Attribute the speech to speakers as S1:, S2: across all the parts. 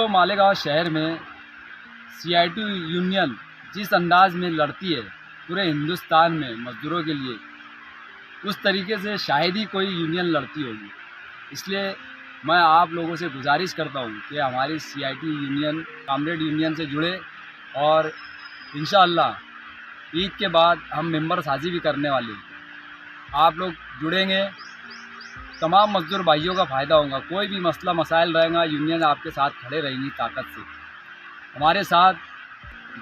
S1: दोस्तों, मालेगांव शहर में सीआईटी यूनियन जिस अंदाज में लड़ती है पूरे हिंदुस्तान में मज़दूरों के लिए, उस तरीके से शायद ही कोई यूनियन लड़ती होगी। इसलिए मैं आप लोगों से गुजारिश करता हूँ कि हमारी सीआईटी यूनियन कामरेड यूनियन से जुड़े और इंशाअल्लाह ईद के बाद हम मेंबर साझी भी करने वाले हैं। आप लोग जुड़ेंगे, तमाम मज़दूर भाइयों का फ़ायदा होगा। कोई भी मसला मसाइल रहेगा, यूनियन आपके साथ खड़े रहेंगी ताकत से। हमारे साथ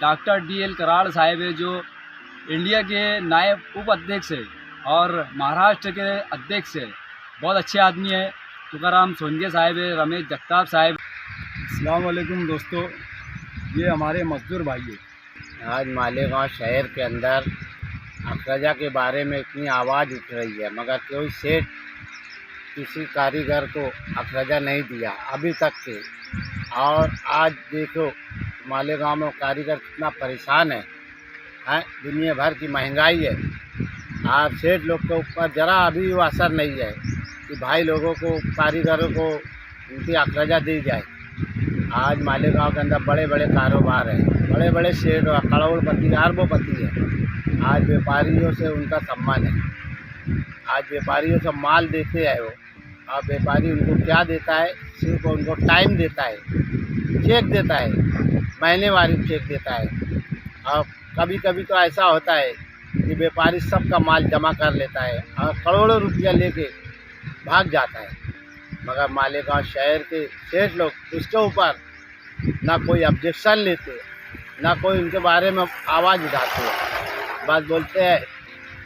S1: डॉक्टर DL कराड़ साहब है, जो इंडिया के नायब उप अध्यक्ष है और महाराष्ट्र के अध्यक्ष है, बहुत अच्छे आदमी है। तुकाराम सोनगे साहब है, रमेश जगताप साहब। अस्सलाम वालेकुम दोस्तों, ये हमारे मज़दूर भाई है।
S2: आज मालेगांव शहर के अंदर अखरजा के बारे में इतनी आवाज़ उठ रही है, मगर कोई सेठ किसी कारीगर को अखरजा नहीं दिया अभी तक के। और आज देखो मालेगांव में कारीगर कितना परेशान है, दुनिया भर की महंगाई है। आज सेठ लोग के ऊपर ज़रा अभी वो असर नहीं है कि भाई लोगों को, कारीगरों को उनकी अखरजा दी जाए। आज मालेगांव के अंदर बड़े बड़े कारोबार हैं, बड़े बड़े सेठ करोड़पति अरबोपति हैं। आज व्यापारियों से उनका सम्मान है। आज व्यापारियों से माल देते हैं वो, और व्यापारी उनको क्या देता है, सिर्फ उनको टाइम देता है, चेक देता है, महीनेवारी चेक देता है। और कभी कभी तो ऐसा होता है कि व्यापारी सबका माल जमा कर लेता है और करोड़ों रुपया लेके भाग जाता है। मगर मालेगांव शहर के सेठ लोग उसके ऊपर ना कोई ऑब्जेक्शन लेते, ना कोई उनके बारे में आवाज़ उठाते हैं। बस बोलते हैं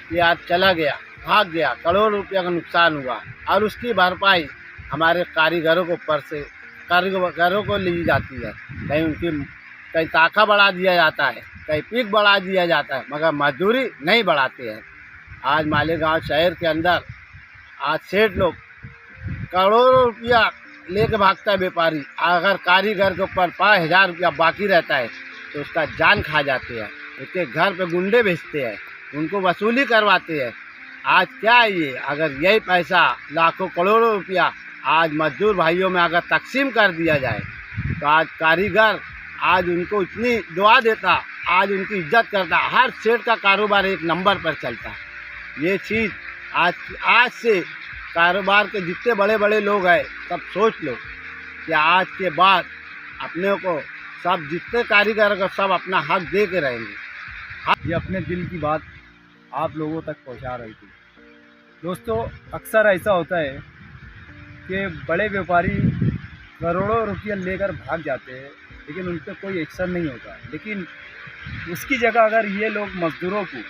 S2: कि आज चला गया, भाग गया, करोड़ों रुपया का नुकसान हुआ, और उसकी भरपाई हमारे कारीगरों को ऊपर से कारीगरों को ली जाती है। कहीं ताका बढ़ा दिया जाता है, कहीं पीक बढ़ा दिया जाता है, मगर मजदूरी नहीं बढ़ाते हैं। आज मालेगांव शहर के अंदर आज सेठ लोग करोड़ों रुपया लेके भागता है व्यापारी। अगर कारीगर के ऊपर 5,000 रुपया बाकी रहता है तो उसका जान खा जाते हैं, उसके घर पे गुंडे भेजते हैं, उनको वसूली करवाते हैं। आज क्या है ये, अगर यही पैसा लाखों करोड़ों रुपया आज मजदूर भाइयों में अगर तकसीम कर दिया जाए तो आज कारीगर आज उनको इतनी दुआ देता, आज उनकी इज्जत करता। हर सेठ का कारोबार एक नंबर पर चलता है। ये चीज़ आज से कारोबार के जितने बड़े बड़े लोग हैं सब सोच लो कि आज के बाद अपने को सब जितने कारीगर को सब अपना हक दे के रहेंगे।
S1: ये अपने दिल की बात आप लोगों तक पहुंचा रही थी। दोस्तों, अक्सर ऐसा होता है कि बड़े व्यापारी करोड़ों रुपया लेकर भाग जाते हैं, लेकिन उन पर कोई एक्शन नहीं होता। लेकिन उसकी जगह अगर ये लोग मज़दूरों को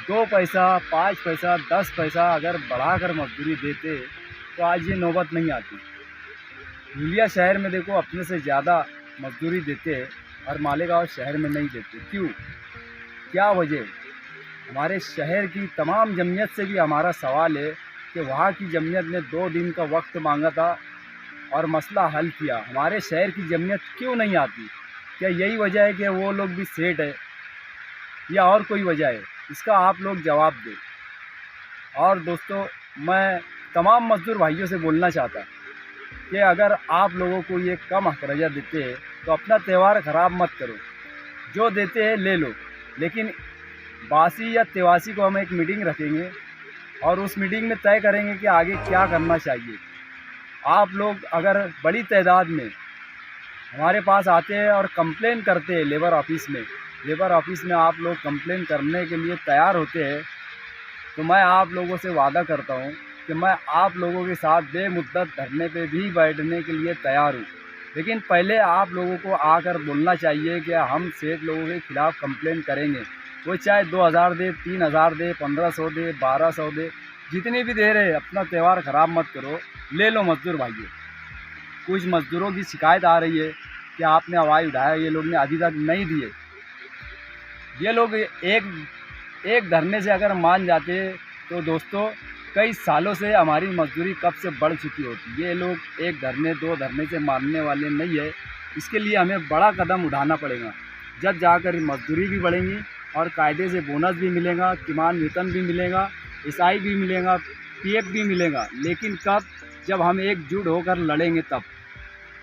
S1: 2 पैसा, 5 पैसा, 10 पैसा अगर बढ़ाकर मजदूरी देते तो आज ये नौबत नहीं आती। धुलिया शहर में देखो अपने से ज़्यादा मजदूरी देते हैं और मालेगांव शहर में नहीं देते। क्यों, क्या वजह? हमारे शहर की तमाम जमयत से भी हमारा सवाल है कि वहाँ की जमयत ने 2 दिन का वक्त मांगा था और मसला हल किया। हमारे शहर की जमयत क्यों नहीं आती? क्या यही वजह है कि वो लोग भी सेठ है या और कोई वजह है? इसका आप लोग जवाब दें। और दोस्तों, मैं तमाम मज़दूर भाइयों से बोलना चाहता कि अगर आप लोगों को ये कम अखराजा देते हैं तो अपना त्यौहार ख़राब मत करो। जो देते हैं ले लो, लेकिन बासी या तिवासी को हम एक मीटिंग रखेंगे और उस मीटिंग में तय करेंगे कि आगे क्या करना चाहिए। आप लोग अगर बड़ी तादाद में हमारे पास आते हैं और कंप्लेन करते हैं लेबर ऑफिस में आप लोग कंप्लेन करने के लिए तैयार होते हैं, तो मैं आप लोगों से वादा करता हूं कि मैं आप लोगों के साथ बेमुद्दत धरने पे भी बैठने के लिए तैयार हूं। लेकिन पहले आप लोगों को आकर बोलना चाहिए कि हम सेठ लोगों के ख़िलाफ़ कंप्लेन करेंगे। वो चाहे 2,000 दे, 3,000 दे, 1,500 दे, 1,200 दे, जितनी भी दे रहे, अपना त्यौहार ख़राब मत करो, ले लो मज़दूर भाइयों। कुछ मज़दूरों की शिकायत आ रही है कि आपने आवाज़ उठाया, ये लोग ने अभी तक नहीं दिए। ये लोग एक धरने से अगर मान जाते तो दोस्तों कई सालों से हमारी मजदूरी कब से बढ़ चुकी होती। ये लोग 1 धरने 2 धरने से मानने वाले नहीं है। इसके लिए हमें बड़ा कदम उठाना पड़ेगा, जब जाकर मजदूरी भी बढ़ेंगी और कायदे से बोनस भी मिलेगा, किमान वेतन भी मिलेगा, ईसाई भी मिलेगा, PF भी मिलेगा। लेकिन कब? जब हम एकजुट होकर लड़ेंगे तब।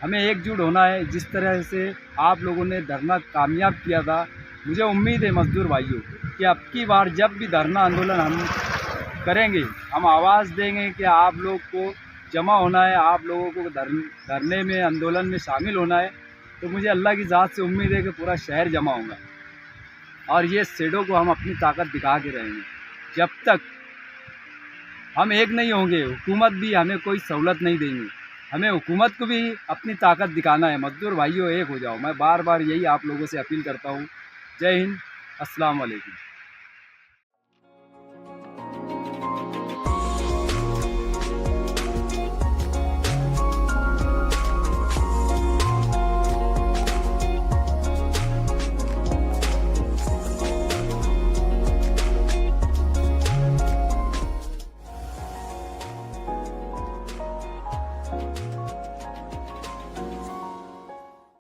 S1: हमें एकजुट होना है। जिस तरह से आप लोगों ने धरना कामयाब किया था, मुझे उम्मीद है मज़दूर भाइयों कि अब की बार जब भी धरना आंदोलन हम करेंगे, हम आवाज़ देंगे कि आप लोग को जमा होना है, आप लोगों को धरने में, आंदोलन में शामिल होना है। तो मुझे अल्लाह की ज़ात से उम्मीद है कि पूरा शहर जमा होगा और ये शेडो को हम अपनी ताकत दिखा के रहेंगे। जब तक हम एक नहीं होंगे, हुकूमत भी हमें कोई सहूलत नहीं देंगी। हमें हुकूमत को भी अपनी ताकत दिखाना है। मज़दूर भाइयों, एक हो जाओ। मैं बार बार यही आप लोगों से अपील करता हूँ। जय हिंद, अस्सलाम वालेकुम।